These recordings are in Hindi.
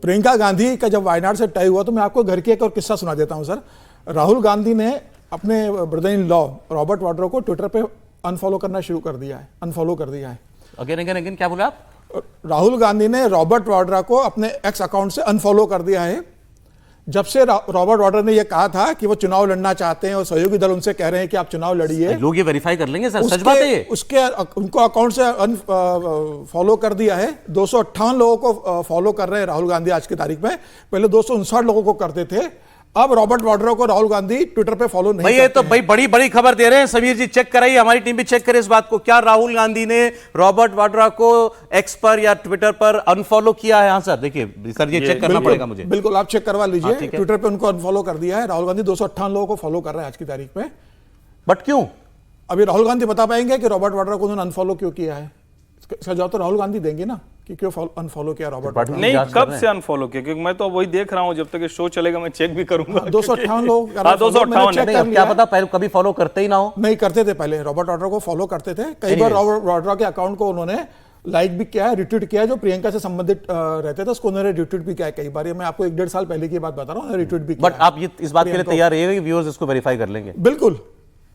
प्रियंका गांधी का जब वायनाड से तय हुआ तो मैं आपको घर के एक और किस्सा सुना देता हूं सर। राहुल गांधी ने अपने brother in law Robert Vadra को ट्विटर पे अनफॉलो करना शुरू कर दिया है, अनफॉलो कर दिया है। अगेन क्या बोला आप? राहुल गांधी ने रॉबर्ट वाड्रा को अपने एक्स अकाउंट से अनफॉलो कर दिया है। जब से रॉबर्ट वाड्रा ने यह कहा था कि वो चुनाव लड़ना चाहते हैं और सहयोगी दल उनसे कह रहे हैं कि आप चुनाव लड़िए, लोग ये वेरीफाई कर लेंगे सर, सच बात है ये? उसके उनको अकाउंट से फॉलो कर दिया है। 258 लोगों को फॉलो कर रहे हैं राहुल गांधी आज की तारीख में, पहले 259 लोगों को करते थे। अब रॉबर्ट वाड्रा को राहुल गांधी ट्विटर पे फॉलो नहीं करते। ये तो भाई बड़ी बड़ी खबर दे रहे हैं समीर जी, चेक कराइए, हमारी टीम भी चेक करे इस बात को। क्या राहुल गांधी ने रॉबर्ट वाड्रा को एक्स पर या ट्विटर पर अनफॉलो किया है? हाँ सर, देखिए सर, ये चेक करना पड़ेगा मुझे। बिल्कुल, आप चेक करवा लीजिए। ट्विटर पे उनको अनफॉलो कर दिया है। राहुल गांधी 258 लोगों को फॉलो कर रहे हैं आज की तारीख में। बट क्यों? अभी राहुल गांधी बता पाएंगे कि रॉबर्ट वाड्रा को उन्होंने अनफॉलो क्यों किया है? इसका जवाब तो राहुल गांधी देंगे ना कि क्यों अनफॉलो किया रॉबर्ट वाड्रा। नहीं, कब से अनफॉलो किया? क्योंकि मैं तो वही देख रहा हूं, जब तक ये शो चलेगा मैं चेक भी करूंगा। 258 लोग, 258 क्या पता पहले कभी फॉलो करते ही ना हो। नहीं करते थे, पहले रॉबर्ट वाड्रा को फॉलो करते थे। कई बार रॉबर्ट वाड्रा के अकाउंट को उन्होंने लाइक भी किया है, रिट्वीट किया है। जो प्रियंका से संबंधित रहते थे उसको उन्होंने रिट्वीट भी किया है कई बार। ये मैं आपको 1-1.5 साल पहले की बात बता रहा हूँ, रिट्वीट भी किया। बट आप ये इस बात के लिए तैयार रहिएगा कि व्यूअर्स इसको वेरीफाई कर लेंगे? बिल्कुल,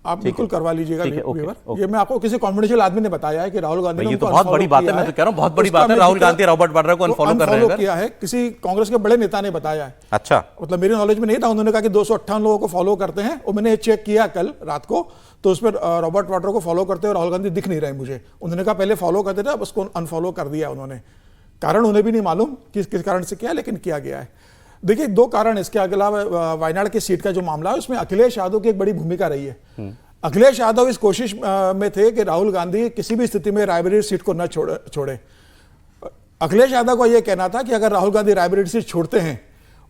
आप बिल्कुल करवा लीजिएगा व्यूअर। ये मैं आपको किसी कॉन्फिडेंशियल आदमी ने बताया है कि राहुल गांधी ने ये तो बहुत बड़ी बात है, मैं तो कह रहा हूं बहुत बड़ी बात है। राहुल गांधी रॉबर्ट वाड्रा को अनफॉलो कर रहे हैं, किया है, किसी कांग्रेस के बड़े नेता ने बताया है। अच्छा, मतलब मेरे नॉलेज में नहीं था। उन्होंने कहा कि 258 लोगों को फॉलो करते हैं और मैंने चेक किया कल रात को, तो उसमें रॉबर्ट वाड्रा को फॉलो करते हुए राहुल गांधी दिख नहीं रहे मुझे। उन्होंने कहा पहले फॉलो करते थे, अब उसको अनफॉलो कर दिया उन्होंने। कारण उन्हें भी नहीं मालूम किस कारण से किया, लेकिन किया गया है। देखिए, 2 कारण इसके अलावा वायनाड की सीट का जो मामला है उसमें अखिलेश यादव की एक बड़ी भूमिका रही है। अखिलेश यादव इस कोशिश में थे कि राहुल गांधी किसी भी स्थिति में रायबरेली सीट को न छोड़े। अखिलेश यादव को यह कहना था कि अगर राहुल गांधी रायबरेली सीट छोड़ते हैं,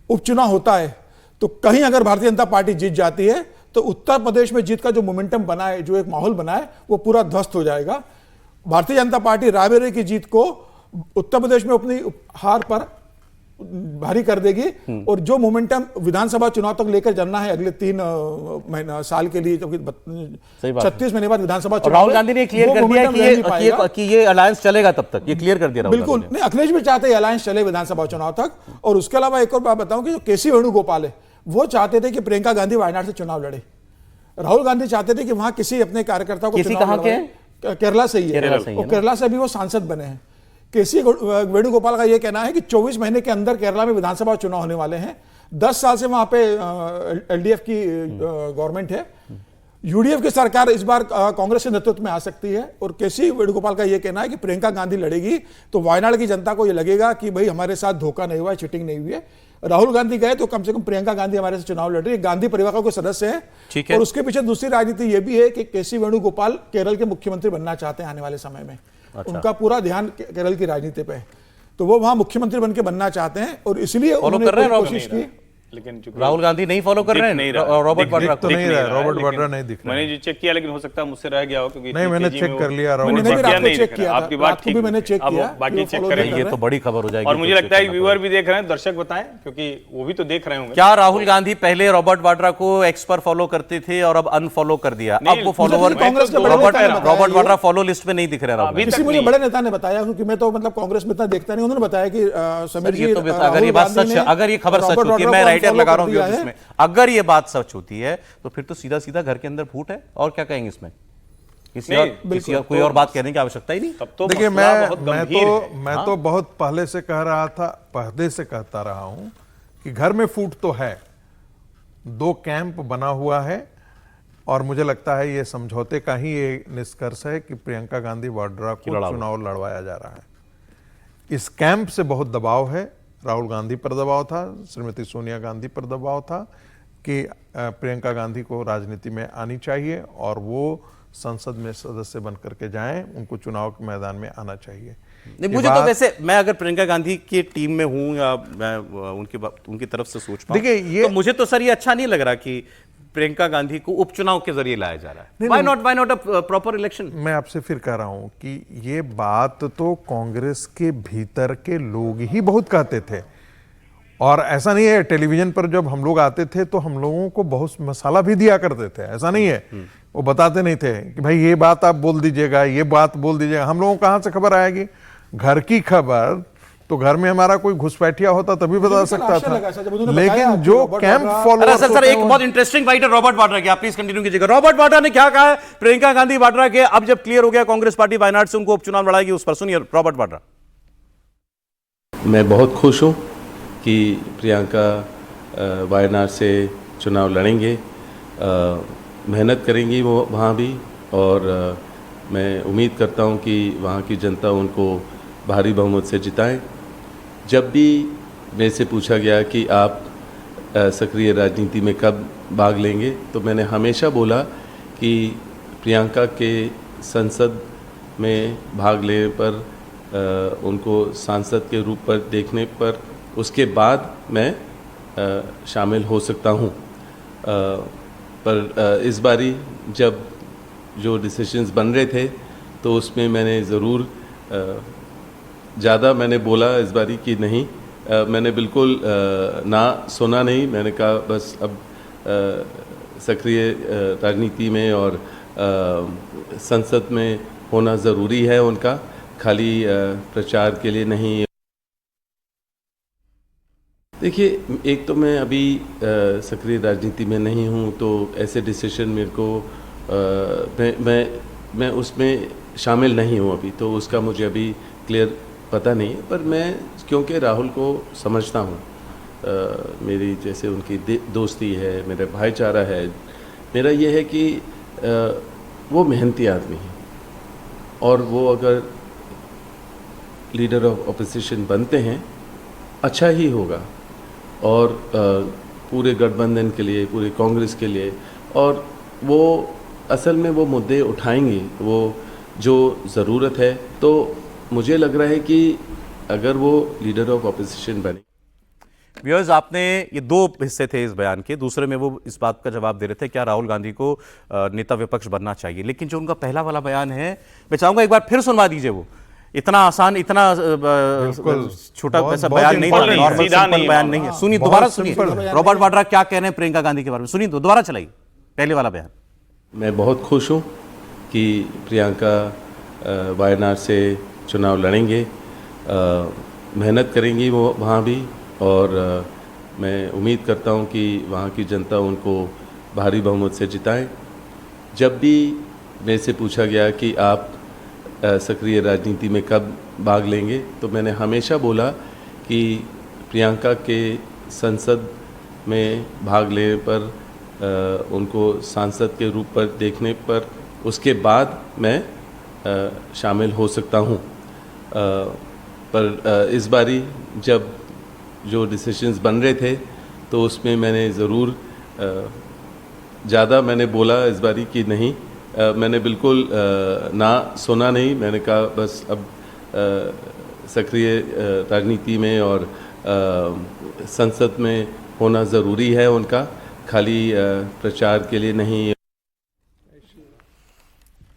उपचुनाव होता है, तो कहीं अगर भारतीय जनता पार्टी जीत जाती है तो उत्तर प्रदेश में जीत का जो मोमेंटम बना है, जो एक माहौल बना है, वो पूरा ध्वस्त हो जाएगा। भारतीय जनता पार्टी रायबरेली की जीत को उत्तर प्रदेश में अपनी हार पर भारी कर देगी और जो मोमेंटम विधानसभा चुनाव तक लेकर जाना है अगले 3 साल के लिए, क्योंकि 36 महीने बाद विधानसभा चुनाव। राहुल गांधी ने क्लियर कर दिया कि ये अलायंस चलेगा तब तक, ये क्लियर कर दिया। बिल्कुल नहीं, अखिलेश भी चाहते हैं अलायंस चले विधानसभा चुनाव तक। और उसके अलावा एक और बात बताऊं कि जो केसी वेणुगोपाल है, वो चाहते थे कि प्रियंका गांधी वायनाड से चुनाव लड़े। राहुल गांधी चाहते थे कि वहां किसी अपने कार्यकर्ता को, केरला से ही है, और केरला से भी वो सांसद बने हैं। केसी वेणुगोपाल का यह कहना है कि 24 महीने के अंदर केरला में विधानसभा चुनाव होने वाले हैं। 10 साल से वहां पे एलडीएफ की गवर्नमेंट है। यूडीएफ की सरकार इस बार कांग्रेस के नेतृत्व में आ सकती है। और केसी वेणुगोपाल का यह कहना है कि प्रियंका गांधी लड़ेगी तो वायनाड की जनता को यह लगेगा कि भाई हमारे साथ धोखा नहीं हुआ है, चीटिंग नहीं हुई है। राहुल गांधी गए तो कम से कम प्रियंका गांधी हमारे से चुनाव लड़ रही है, गांधी परिवार का कोई सदस्य है। और उसके पीछे दूसरी राजनीति यह भी है कि केसी वेणुगोपाल केरल के मुख्यमंत्री बनना चाहते हैं आने वाले समय में। अच्छा। उनका पूरा ध्यान केरल की राजनीति पे है, तो वो वहां मुख्यमंत्री बनकर बनना चाहते हैं और इसलिए उन्होंने कोशिश की। लेकिन राहुल गांधी नहीं फॉलो कर रहे हैं, रॉबर्ट वाड्रा तो नहीं रहा, रॉबर्ट वाड्रा नहीं दिख रहा। मैंने जो चेक किया, लेकिन हो सकता है मुझसे रह गया हो, क्योंकि नहीं, मैंने चेक कर लिया। मैंने भी आपको चेक किया, आपकी बात ठीक, मैंने चेक किया, बाकी चेक करेंगे। ये तो बड़ी खबर हो जाएगी। और मुझे लगता है व्यूअर भी देख रहे हैं, दर्शक बताएं, क्योंकि वो भी तो देख रहे होंगे। क्या राहुल गांधी पहले रॉबर्ट वाड्रा को एक्स पर फॉलो करते थे और अब अनफॉलो कर दिया? अब वो फॉलोवर कांग्रेस के रॉबर्ट वाड्रा फॉलो लिस्ट में नहीं दिख रहे हैं। किसी मुझे बड़े नेता ने बताया, क्योंकि मैं तो मतलब कांग्रेस में इतना देखता नहीं। उन्होंने बताया कि समीर जी, अगर ये बात सच है, अगर ये खबर सच होती है, मैं राइटर लगा रहा हूं इसमें, अगर ये बात सच होती है तो फिर तो सीधा सीधा घर के अंदर फूट है। और क्या कहेंगे इसमें? कोई और बात कहने की आवश्यकता ही नहीं। तो देखिए, मैं तो बहुत पहले से कह रहा था, पहले से कहता रहा हूं कि घर में फूट तो है, 2 कैंप बना हुआ है। और मुझे लगता है ये समझौते का ही ये निष्कर्ष है कि प्रियंका गांधी वाड्रा को चुनाव लड़वाया जा रहा है। इस कैंप से बहुत दबाव है। राहुल गांधी पर दबाव था, श्रीमती सोनिया गांधी पर दबाव था कि प्रियंका गांधी को राजनीति में आनी चाहिए और वो संसद में सदस्य बन करके जाएं, उनको चुनाव के मैदान में आना चाहिए। नहीं, मुझे तो वैसे, मैं अगर प्रियंका गांधी की टीम में हूं या मैं उनकी तरफ से सोच पाऊं, देखिए ये तो मुझे तो सर ये अच्छा नहीं लग रहा कि प्रियंका गांधी को उपचुनाव के जरिए लाया जा रहा है। Why not a proper election? मैं आपसे फिर कह रहा हूं कि ये बात तो कांग्रेस के भीतर के लोग ही बहुत कहते थे। और ऐसा नहीं है, टेलीविजन पर जब हम लोग आते थे तो हम लोगों को बहुत मसाला भी दिया करते थे। ऐसा नहीं है, वो बताते नहीं थे कि भाई ये बात आप बोल दीजिएगा, ये बात बोल दीजिएगा। हम लोगों को कहां से खबर आएगी? घर की खबर तो घर में हमारा कोई घुसपैठिया होता तभी बता मुझे सकता आश्चर्य लगा, सर, जब उन्होंने था। बताया लेकिन कि जो रॉबर्ट कैंप वाड्रा- फॉलो अरे सर एक बहुत इंटरेस्टिंग बाइट है रॉबर्ट वाड्रा की, आप प्लीज कंटिन्यू कीजिएगा। रॉबर्ट वाड्रा ने क्या कहा है प्रियंका गांधी वाड्रा के, अब जब क्लियर हो गया कांग्रेस पार्टी वायनाड से उनको उपचुनाव लड़ाएगी, उस पर सुनिए रॉबर्ट वाड्रा। मैं बहुत खुश हूँ कि प्रियंका वायनाड से चुनाव लड़ेंगे, मेहनत करेंगी वो वहाँ भी, और मैं उम्मीद करता हूँ कि वहाँ की जनता उनको भारी बहुमत से जिताएं। जब भी मेरे से पूछा गया कि आप सक्रिय राजनीति में कब भाग लेंगे, तो मैंने हमेशा बोला कि प्रियंका के संसद में भाग लेने पर, उनको सांसद के रूप पर देखने पर, उसके बाद मैं शामिल हो सकता हूँ। पर इस बारी जब जो डिसीजंस बन रहे थे तो उसमें मैंने ज़रूर ज़्यादा मैंने बोला इस बारी कि नहीं, मैंने बिल्कुल ना सुना नहीं। मैंने कहा बस अब सक्रिय राजनीति में और संसद में होना ज़रूरी है उनका, खाली प्रचार के लिए नहीं। देखिए, एक तो मैं अभी सक्रिय राजनीति में नहीं हूँ, तो ऐसे डिसीजन मेरे को मैं उसमें शामिल नहीं हूँ अभी, तो उसका मुझे अभी क्लियर पता नहीं है। पर मैं क्योंकि राहुल को समझता हूँ, मेरी जैसे उनकी दोस्ती है, मेरा भाईचारा है, मेरा ये है कि वो मेहनती आदमी है, और वो अगर लीडर ऑफ ऑपोजिशन बनते हैं अच्छा ही होगा, और पूरे गठबंधन के लिए, पूरे कांग्रेस के लिए, और वो असल में वो मुद्दे उठाएंगे वो जो ज़रूरत है। तो मुझे लग रहा है कि अगर वो लीडर ऑफ ऑपोजिशन बने। व्यूअर्स, आपने ये दो हिस्से थे इस बयान के, दूसरे में वो इस बात का जवाब दे रहे थे क्या राहुल गांधी को नेता विपक्ष बनना चाहिए, लेकिन जो उनका पहला वाला बयान है, मैं चाहूंगा एक बार फिर सुनवा दीजिए। वो इतना आसान, इतना छोटा ऐसा बयान नहीं था, नॉर्मल सिंपल बयान नहीं है। सुनिए, दोबारा सुनिए रॉबर्ट वाड्रा क्या कह रहे हैं प्रियंका गांधी के बारे में, सुनिए, दोबारा चलाइए पहले वाला बयान। मैं बहुत खुश हूँ कि प्रियंका वायनाड से चुनाव लड़ेंगे, मेहनत करेंगी वो वहाँ भी, और मैं उम्मीद करता हूँ कि वहाँ की जनता उनको भारी बहुमत से जिताएं। जब भी मेरे से पूछा गया कि आप सक्रिय राजनीति में कब भाग लेंगे, तो मैंने हमेशा बोला कि प्रियंका के संसद में भाग लेने पर, उनको सांसद के रूप पर देखने पर, उसके बाद मैं शामिल हो सकता हूँ। पर इस बारी जब जो डिसीजंस बन रहे थे तो उसमें मैंने ज़रूर ज़्यादा मैंने बोला इस बारी कि नहीं, मैंने बिल्कुल ना सुना नहीं। मैंने कहा बस अब सक्रिय राजनीति में और संसद में होना ज़रूरी है उनका, खाली प्रचार के लिए नहीं।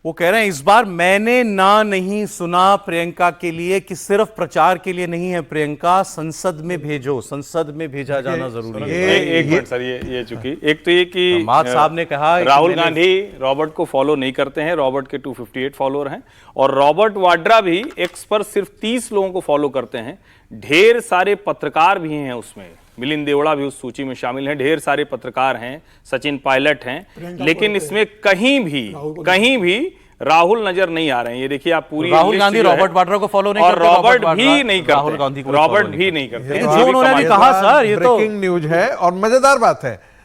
वो कह रहे हैं इस बार मैंने ना नहीं सुना प्रियंका के लिए कि सिर्फ प्रचार के लिए नहीं है, प्रियंका संसद में भेजो, संसद में भेजा जाना जरूरी है। एक मिनट सर, ये चूंकि एक तो ये कि दामाद साहब ने कहा राहुल गांधी रॉबर्ट को फॉलो नहीं करते हैं, रॉबर्ट के 258 फॉलोअर हैं, और रॉबर्ट वाड्रा भी एक्स पर सिर्फ 30 लोगों को फॉलो करते हैं। ढेर सारे पत्रकार भी हैं उसमें, मिलिंद देवड़ा भी उस सूची में शामिल हैं, ढेर सारे पत्रकार हैं, सचिन पायलट हैं, लेकिन इसमें कहीं भी राहुल नजर नहीं आ रहे हैं। ये देखिए आप पूरी राहुल गांधी रॉबर्ट वाड्रा को फॉलो नहीं करते, रॉबर्ट भी नहीं करते, राहुल गांधी को रॉबर्ट भी नहीं करते। जो उन्होंने भी कहा सर, ये तो ब्रेकिंग न्यूज है और मजेदार बात है